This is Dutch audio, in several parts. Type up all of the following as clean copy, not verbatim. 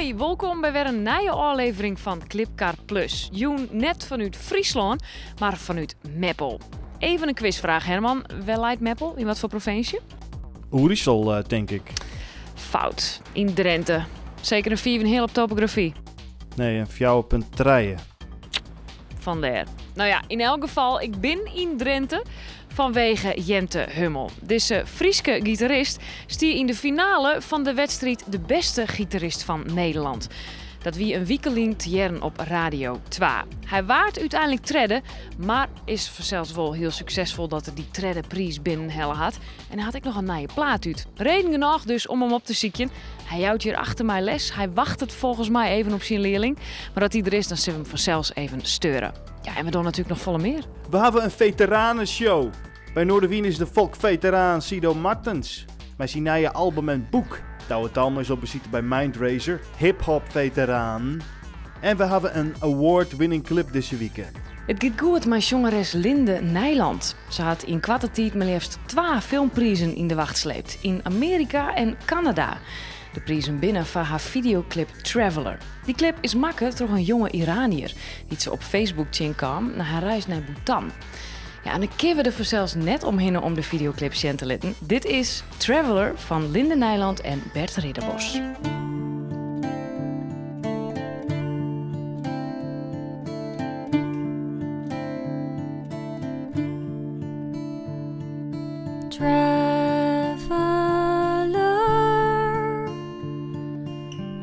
Hoi, welkom bij weer een nieuwe aflevering van Clipcar Plus. Joen net vanuit Friesland, maar vanuit Meppel. Even een quizvraag, Herman. Wel leidt Meppel? In wat voor provincie? Oerisel, denk ik. Fout. In Drenthe. Zeker een 4 heel op topografie. Nee, een 4,3. Vandaar. Nou ja, in elk geval, ik ben in Drenthe vanwege Jente Hummel. Deze Frieske gitarist stier in de finale van de wedstrijd de beste gitarist van Nederland. Dat wie een weekeling te jaren op Radio 2. Hij waart uiteindelijk tredde, maar is zelfs wel heel succesvol dat hij die tredde prijs binnenhellen had. En hij had ik nog een nieuwe plaat uit. Reden genoeg dus om hem op te zieken. Hij houdt hier achter mij les. Hij wacht het volgens mij even op zijn leerling. Maar dat hij er is, dan zullen we hem vanzelfs even steuren. Ja, en we doen natuurlijk nog volle meer. We hebben een veteranenshow. Bij Noorderwien is de volkveteraan Sido Martens. Met zijn nieuwe album en boek. Dat het allemaal is op beziet bij Mindrazer, hip-hop veteraan. En we hebben een award-winning clip deze week. Het gaat goed met jongeres Linde Nijland. Ze had in kwarte tijd maar liefst 2 filmprijzen in de wacht sleept. In Amerika en Canada. De prijzen binnen van haar videoclip Traveler. Die clip is gemaakt door een jonge Iranier die ze op Facebook zien kwam na haar reis naar Bhutan. Ja, en dan kunnen we er zelfs net omheen om de videoclip te laten. Dit is Traveler van Linde Nijland en Bert Ridderbos. Traveler,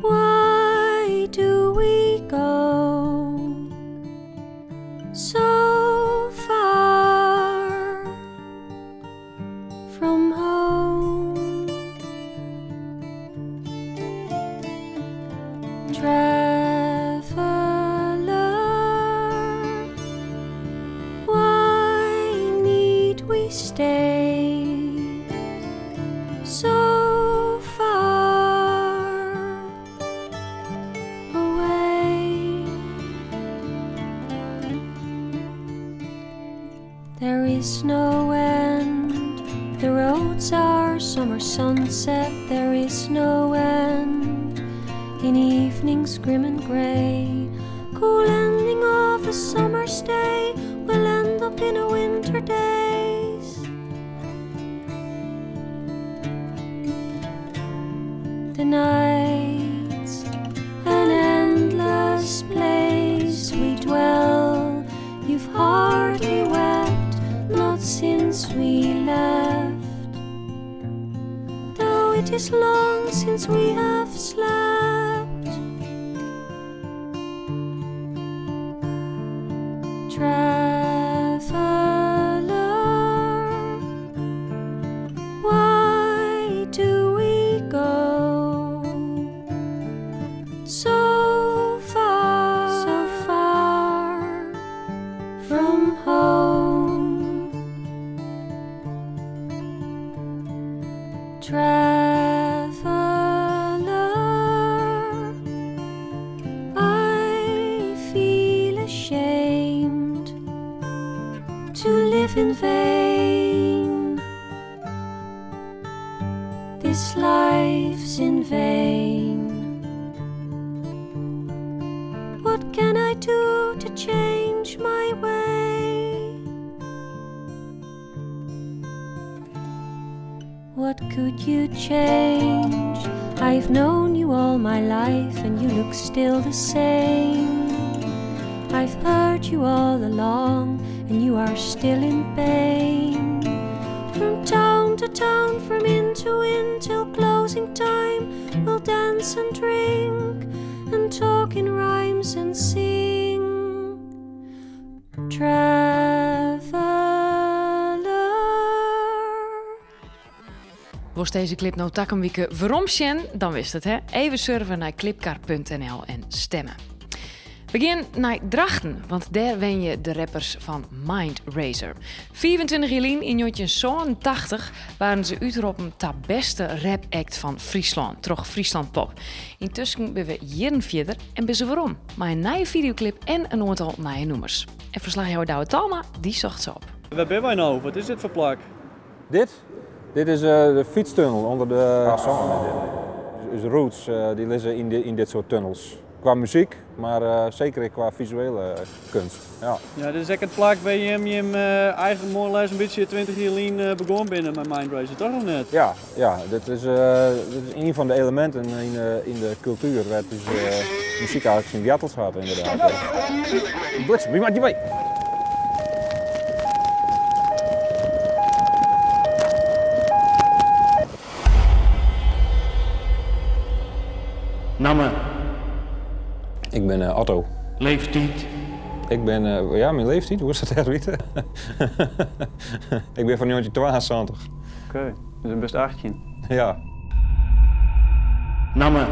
why do we go so far from home? Traveler, why need we stay so far away? There is no end. The roads are summer sunset. There is no end. In evenings grim and grey, cool ending of a summer's day will end up in a winter days. The night's an endless place we dwell. You've hardly wept, not since we left. Though it is long since we have slept. Traveler, why do we go so far from home? Traveler, I feel ashamed to live in vain. This life's in vain. What can I do to change my way? What could you change? I've known you all my life and you look still the same. I've heard you all along and you are still in pain. From town to town, from inn to inn, till closing time, we'll dance and drink and talk in rhymes and sing. Was deze clip nou takkenwieke waarom zien? Dan wist het, hè? Even surfen naar clipcar.nl en stemmen. Begin naar Drachten, want daar wen je de rappers van Mindrazer. 24 juli in 1987 waren ze uitgeroepen tot beste rap-act van Friesland, toch Friesland Pop. Intussen ben we jaren verder en ben ze waarom. Maar een nieuwe videoclip en een aantal nieuwe nummers. En verslagjouwer Douwe Talma, die zocht ze op. Waar ben wij nou? Wat is dit voor plak? Dit is de fietstunnel onder de Dus roots die liggen in dit soort tunnels. Qua muziek, maar zeker qua visuele kunst. Ja. Ja, dit is echt het plak waar je eigenlijk mooi een beetje 20 jaar geleden begonnen binnen met Mindraiser, toch of net? Ja, dit is een van de elementen in de cultuur waar dus, muziek eigenlijk zijn wortels had inderdaad. Blitz, wie maakt die mee? Namen. Ik ben Otto. Leeftijd. Ik ben, ja, mijn leeftijd, hoe is dat echt weten? Ik ben van 1972. Oké, dus een best 18. Ja. Namen.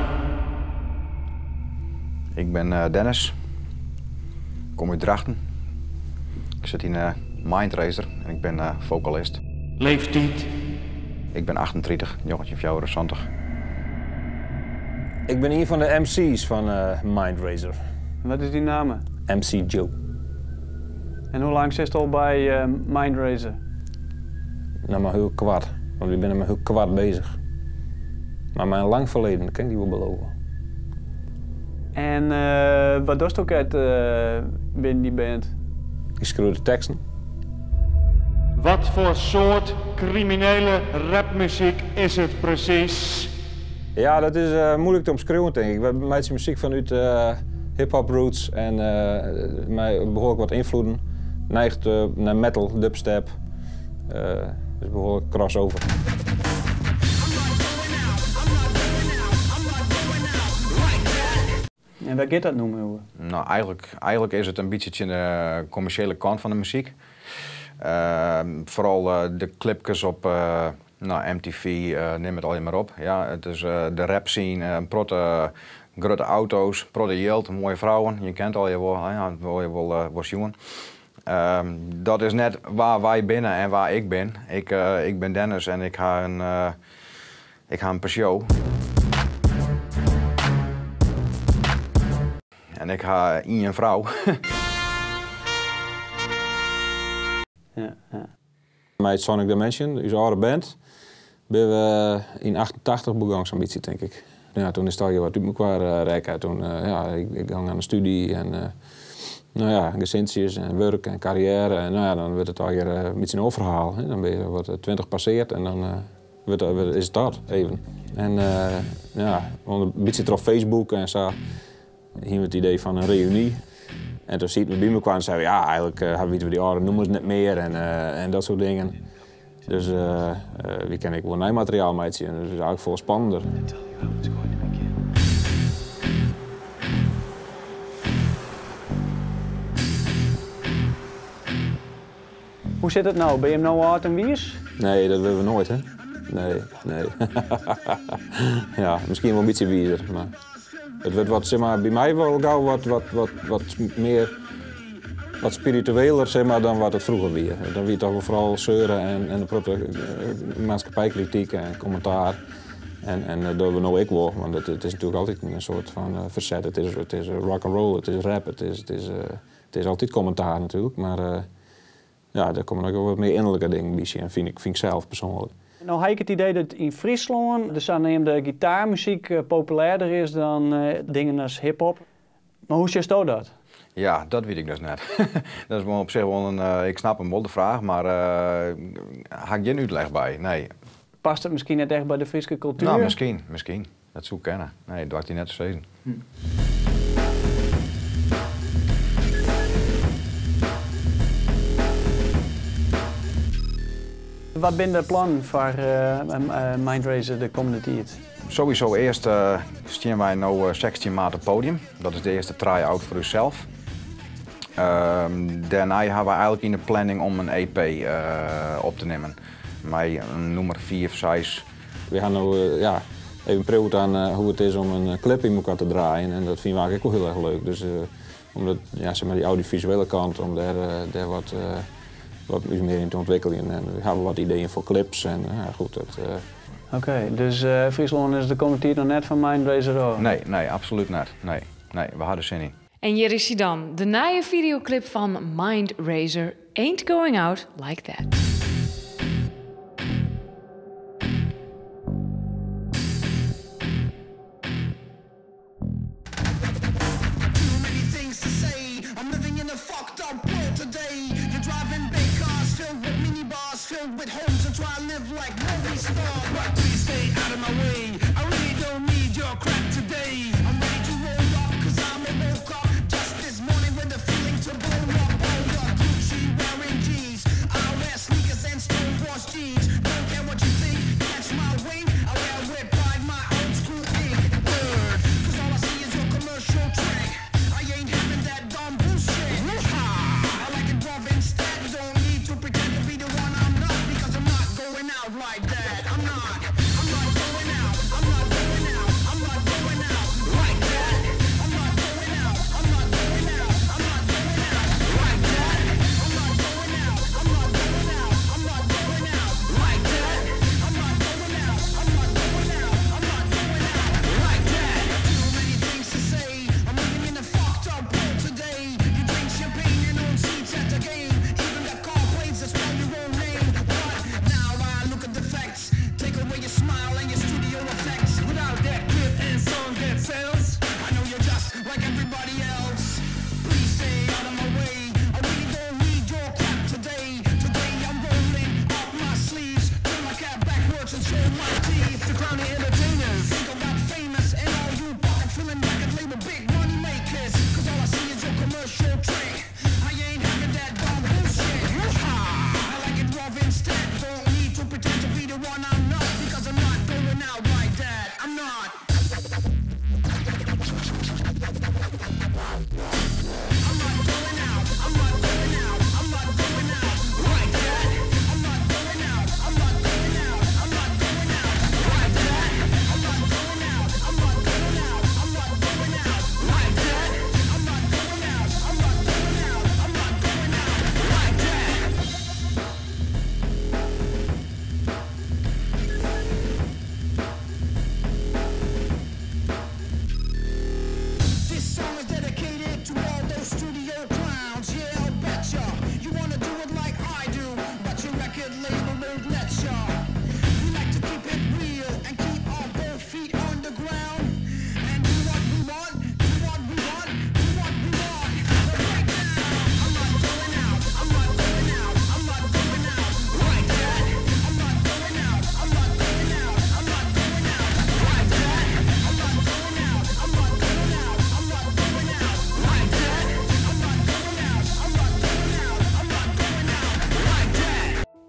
Ik ben Dennis. Ik kom uit Drachten. Ik zit in Mindraiser en ik ben vocalist. Leeftijd. Ik ben 38, jongetje 24. Ik ben een van de MC's van Mindraiser. Wat is die naam? MC Joe. En hoe lang zit je al bij Mindraiser? Nou, maar heel kwart. Want ik ben maar heel kwart bezig. Maar mijn lang verleden, dat kan ik die wel beloven. En wat doe je ook uit binnen die band? Ik schreeuw de teksten. Wat voor soort criminele rapmuziek is het precies? Ja, dat is moeilijk te omschreeuwen, denk ik. We hebben meisje muziek vanuit hip-hop roots en mij behoorlijk wat invloeden. Neigt naar metal, dubstep. Dus behoorlijk crossover. En waar gaat dat noemen? Nou, eigenlijk is het een beetje de commerciële kant van de muziek. Vooral de clipjes op MTV, neem het alleen maar op. Ja, het is de rap scene, grote auto's, protte geld, mooie vrouwen. Je kent al je wel, ja, wil je wel jongen. Dat is net waar wij binnen en waar ik ben. Ik ben Dennis en ik ga een Peugeot. En ik ga een vrouw. Ja. Met Sonic Dimension, onze oude band, ben we in 88 begonnen zo'n beetje, denk ik. Ja, toen is het al wat uit elkaar rijken. Toen, ik ging aan de studie en gezinsjes en werk en carrière. En dan wordt het al een beetje een overhaal. Hè. Dan ben je wat 20 passeerd en dan is het dat even. En een beetje op Facebook en zo. Hier met het idee van een reunie. En toen ziet we bij me kwamen en zeiden ja, eigenlijk weten we die oude nummers niet meer en dat soort dingen. Dus wie ken ik wel nijmateriaal mee zien. Dus dat is eigenlijk veel spannender. Hoe zit het nou? Ben je hem nou oud en wies? Nee, dat willen we nooit, hè? Nee. Ja, misschien wel een beetje wiezer, maar het wordt wat, zeg maar, bij mij wel gauw wat meer, wat spiritueler, zeg maar, dan wat het vroeger weer. Dan weer toch wel vooral zeuren en maatschappijkritiek en commentaar. En dat doen we nou ook wel, want het is natuurlijk altijd een soort van verzet. Het is rock and roll, het is rap, het is altijd commentaar natuurlijk, maar daar komen ook wel wat meer innerlijke dingen bij, en vind ik zelf persoonlijk. Nou heb ik het idee dat in Friesland dus aan de gitaarmuziek populairder is dan dingen als hip-hop. Maar hoe zit dat? Ja, dat weet ik dus net. Dat is wel op zich wel een, ik snap hem wel de vraag, maar ga ik geen uitleg bij, nee. Past het misschien net echt bij de Friese cultuur? Nou, misschien. Dat zou ik kennen. Nee, dat had hij net te zeggen. Wat zijn de plannen voor Mindraiser de komende tijd? Sowieso eerst staan wij nu 16 maart op het podium. Dat is de eerste try-out voor uzelf. Daarna hebben we eigenlijk in de planning om een EP op te nemen. Met een nummer 4 of 6. We gaan nu even proeven aan hoe het is om een clip in elkaar te draaien. En dat vinden we eigenlijk ook heel erg leuk. Dus om zeg maar die audiovisuele kant, om daar wat meer in te ontwikkelen. En we hebben wat ideeën voor clips en goed. Oké, dus Friesland is de komende tijd nog net van Mindraiser ook? Nee, absoluut niet. Nee, we hadden zin in. En hier is hij dan, de nieuwe videoclip van Mindraiser, Ain't Going Out Like That.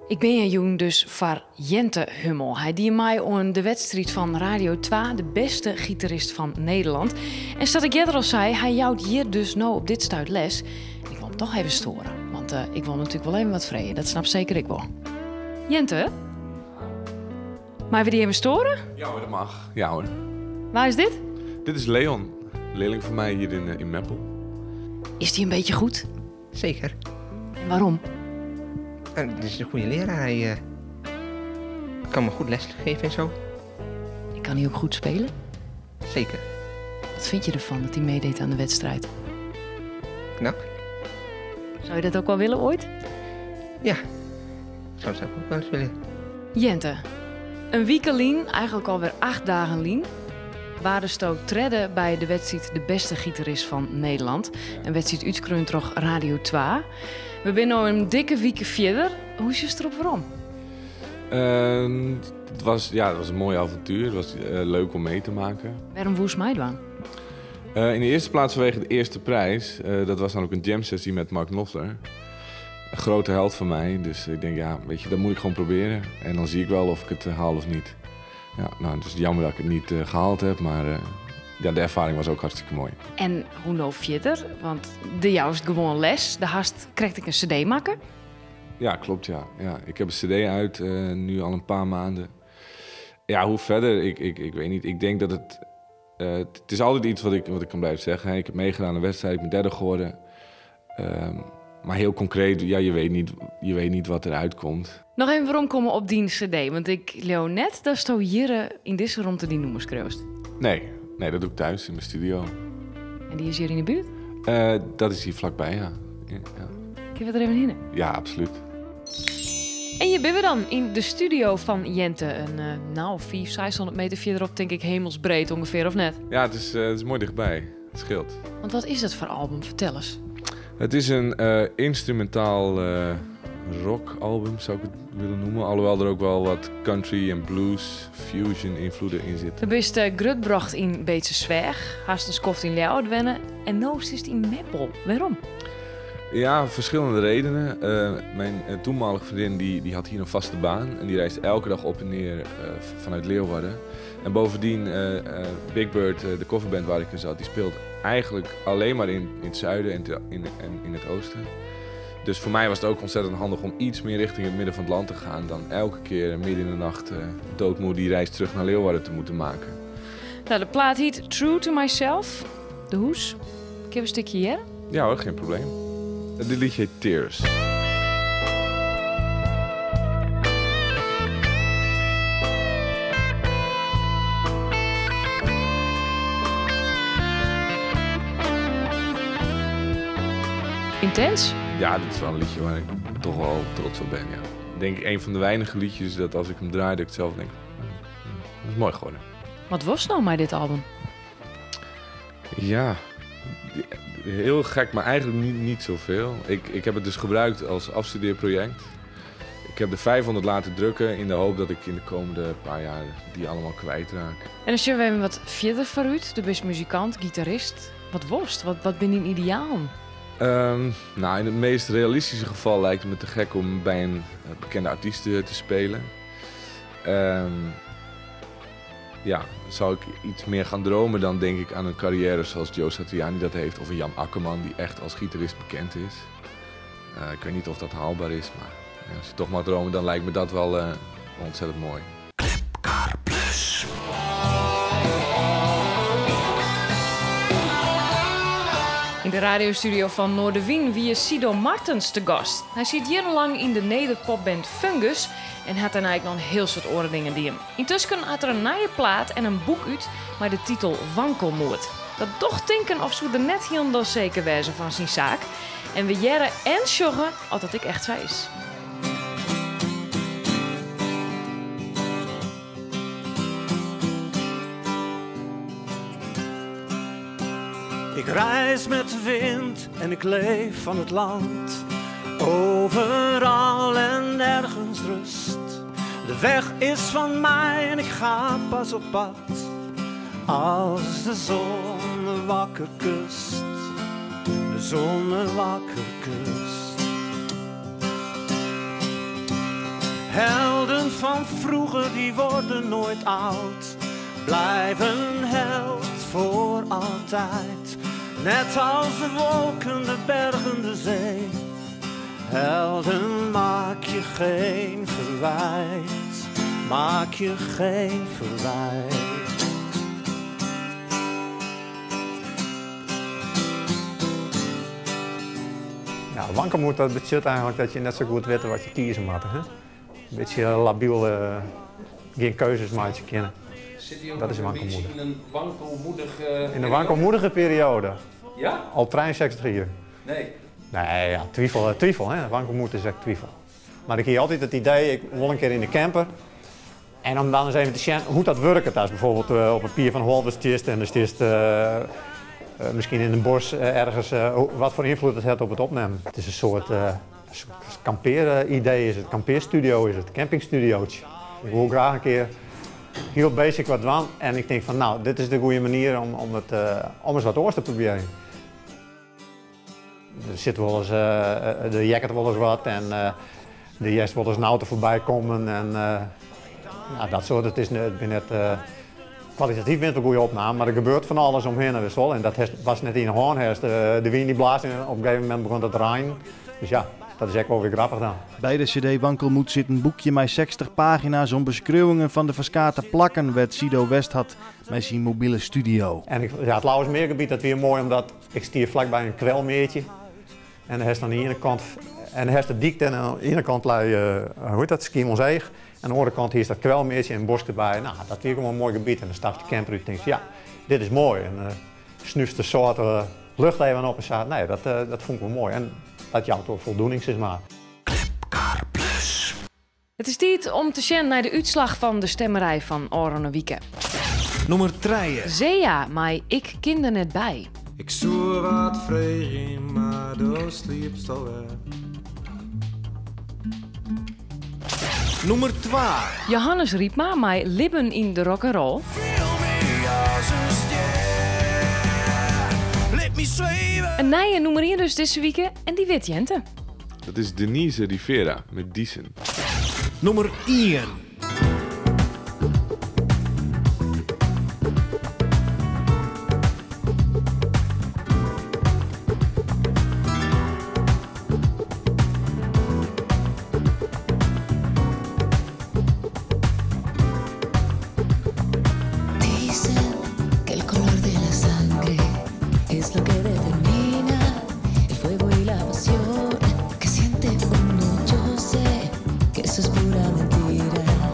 Ik ben een jong dus voor Jente Hummel. Hij die mij aan de wedstrijd van Radio 2 de beste gitarist van Nederland. En zoals ik eerder al zei, hij jouwt hier dus nou op dit stuit les. Ik wil hem toch even storen, want ik wil natuurlijk wel even wat vrede. Dat snap zeker ik wel. Jente? Maar we die even storen? Ja hoor, dat mag. Ja hoor. Waar is dit? Dit is Leon, een leerling van mij hier in Meppel. Is die een beetje goed? Zeker. En waarom? Dit is een goede leraar. Hij kan me goed lesgeven en zo. Ik kan hij ook goed spelen? Zeker. Wat vind je ervan dat hij meedeed aan de wedstrijd? Knap. Zou je dat ook wel willen ooit? Ja. Zou het ook wel eens willen. Jente, een week lien, eigenlijk alweer 8 dagen lien, waren Stook treden bij de wedstrijd de beste gitarist van Nederland. Een wedstrijd uitkreund Radio 2. We zijn nu een dikke week verder. Hoe is je erop waarom? Het was een mooi avontuur. Het was leuk om mee te maken. Waarom woest mij dan? In de eerste plaats vanwege de eerste prijs. Dat was dan ook een jam sessie met Mark Knopfler. Een grote held van mij. Dus ik denk, ja, weet je, dat moet ik gewoon proberen. En dan zie ik wel of ik het haal of niet. Ja, nou, het is jammer dat ik het niet gehaald heb, maar de ervaring was ook hartstikke mooi. En hoe nou verder? Want de juist gewoon les. De hast krijg ik een cd maken. Ja, klopt, ja. Ik heb een cd uit, nu al een paar maanden. Ja, hoe verder? Ik weet niet. Ik denk dat het is altijd iets wat ik kan blijven zeggen. Ik heb meegedaan aan een wedstrijd, ik ben derde geworden. Maar heel concreet, ja, je weet niet wat eruit komt. Nog even waarom komen op die cd? Want ik leer net dat je hier in deze rondte die noemers kreust. Nee, dat doe ik thuis in mijn studio. En die is hier in de buurt? Dat is hier vlakbij, ja. Kun je er even in? Ja, absoluut. En je bent we dan in de studio van Jente. Een 400, 600 meter verderop, denk ik, hemelsbreed ongeveer, of net? Ja, het is mooi dichtbij. Het scheelt. Want wat is het voor album? Vertel eens. Het is een instrumentaal rockalbum, zou ik het willen noemen. Alhoewel er ook wel wat country en blues fusion invloeden in zitten. De beste grutbracht in Beetse Zwerg, haast een skoft in Leeuwarden en nu is het in Meppel. Waarom? Ja, verschillende redenen. Mijn toenmalige vriendin die had hier een vaste baan en die reist elke dag op en neer vanuit Leeuwarden. En bovendien, Big Bird, de coverband waar ik in zat, die speelt eigenlijk alleen maar in het zuiden en in het oosten. Dus voor mij was het ook ontzettend handig om iets meer richting het midden van het land te gaan dan elke keer midden in de nacht doodmoe die reis terug naar Leeuwarden te moeten maken. Nou, de plaat heet True to Myself. De hoes. Ik heb een stukje hier. Ja hoor, geen probleem. Dit liedje heet Tears. Intens? Ja, dit is wel een liedje waar ik toch wel trots op ben, ja. Ik denk een van de weinige liedjes dat als ik hem draai, dat ik zelf denk, dat is mooi geworden. Wat was nou met dit album? Ja, heel gek, maar eigenlijk niet zoveel. Ik heb het dus gebruikt als afstudeerproject. Ik heb de 500 laten drukken in de hoop dat ik in de komende paar jaar die allemaal kwijtraak. En als je even wat verder vooruit, de beste muzikant, gitarist, wat worst? Wat ben je een ideaal? Nou, in het meest realistische geval lijkt het me te gek om bij een bekende artiest te spelen. Ja, zou ik iets meer gaan dromen, dan denk ik aan een carrière zoals Joe Satriani dat heeft. Of een Jan Akkerman die echt als gitarist bekend is. Ik weet niet of dat haalbaar is, maar als je toch mag dromen, dan lijkt me dat wel ontzettend mooi. Clipcar Plus. In de radiostudio van Noorderwien wie Sido Martens te gast. Hij zit jarenlang in de nederpopband Fungus en had dan eigenlijk nog een heel soort dingen die hem. Intussen had er een nieuwe plaat en een boek uit met de titel Wankelmoed. Dat toch denken of ze er net helemaal zeker wezen van zijn zaak. En we jaren en sjoggen als dat ik echt zei is. Ik reis met de wind en ik leef van het land. Overal en ergens rust. De weg is van mij en ik ga pas op pad. Als de zon me wakker kust. De zon me wakker kust. Helden van vroeger die worden nooit oud. Blijven held voor altijd. Net als de wolken, de bergen, de zee. Helden, maak je geen verwijt. Maak je geen verwijt. Ja, wankelmoed, dat betekent eigenlijk dat je net zo goed weet wat je kiezen moet. Hè? Een beetje labiel, geen keuzes maken kennen. Dat is wankelmoedig. In een wankelmoedige... In een wankelmoedige periode. Ja? Al 63 jaar. Nee. Nee, ja, twijfel, hè. Wankelmoed is echt twijfel. Maar ik heb altijd het idee, ik wil een keer in de camper. En om dan eens even te zien hoe dat werkt. Als bijvoorbeeld op een pier van Holwes stist en er stist misschien in een bos ergens, wat voor invloed het heeft op het opnemen. Het is een soort kampeeridee, is het kampeerstudio, is het campingstudiootje. Ik wil graag een keer heel basic wat doen en ik denk van nou, dit is de goede manier om eens wat oors te proberen. Er zit wel eens, de jacket wel eens wat en de jas wel eens een auto voorbij komen en ja, dat soort. Het is net kwalitatief bent een goede opname, maar er gebeurt van alles omheen en wissel. En dat was net in de hoorn. De wind die blaast en op een gegeven moment begon het te regenen. Dus ja, dat is echt wel weer grappig dan. Bij de CD Wankelmoed zit een boekje met 60 pagina's om beschrijvingen van de verskate plakken wat Sido West had met zijn mobiele studio. En het Lauwersmeergebied dat weer mooi omdat ik stier vlakbij een kwelmeertje. En dan is aan de ene kant en dan is de diekte en aan de ene kant hoe heet dat, Schiemelzeeg. En aan de andere kant hier is dat kwelmeertje en een bos erbij. Nou, dat is gewoon een mooi gebied. En dan stap je camper uit en denk je, ja, dit is mooi. En snuist de soort lucht even op en zei, nee, dat vond ik wel mooi. En dat jouw toch voldoening is maar. Het is tijd om te zien naar de uitslag van de stemmerij van Oranje Wieke. Nummer 3. Zea, maar ik ken er net bij. Ik zoer wat vrij, maar door sliepst alweer. Nummer 2. Johannes Riepma, maar Libben in de rock'n'roll. Een nieuwe nummer 1 dus deze week en die weet Jente. Dat is Denise Rivera met Diesen. Nummer 1. Eso es pura mentira.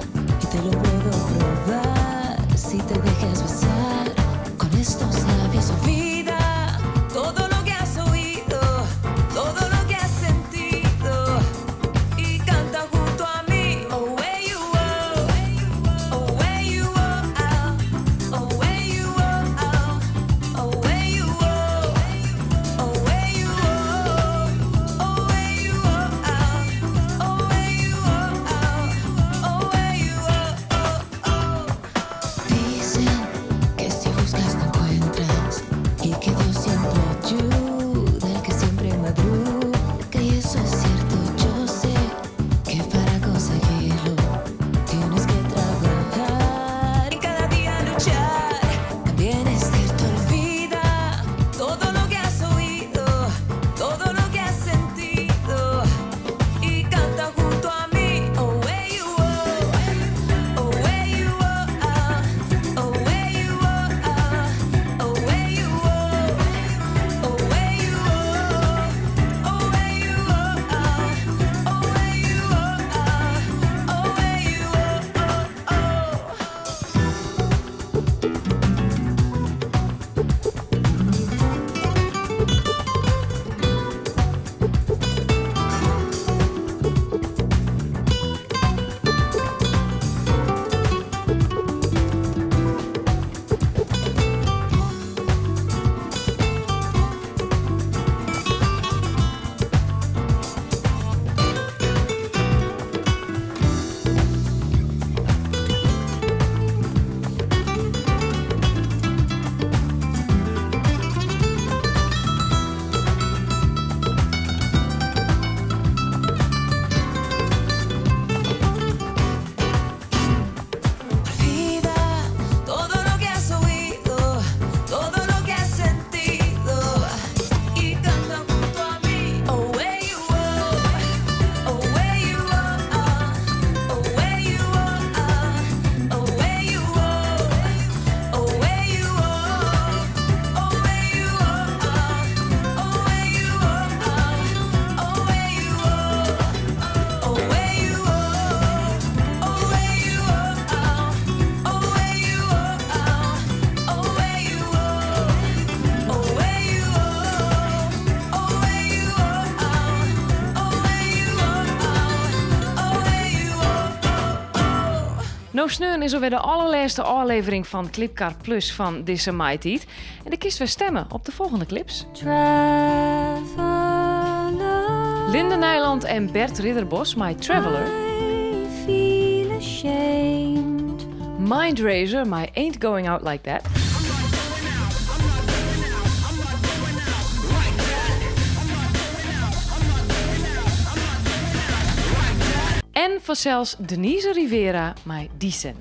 Nou sneun is alweer de allerlaatste aflevering van Clipcar Plus van deze maitijd. En de kist weer stemmen op de volgende clips. Linde Nijland en Bert Ridderbos, My Traveler. Mindraiser, My Ain't Going Out Like That. En vanzelfs Denise Rivera, My Decent.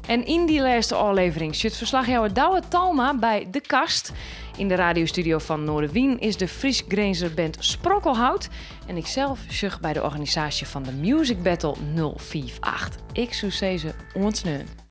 En in die laatste aflevering zit verslagjouwer Douwe Talma bij De Kast. In de radiostudio van Noorderwien is de Fries-Grenzer band Sprokkelhout. En ikzelf zug bij de organisatie van de Music Battle 048. Ik zou zeggen, ontsneun.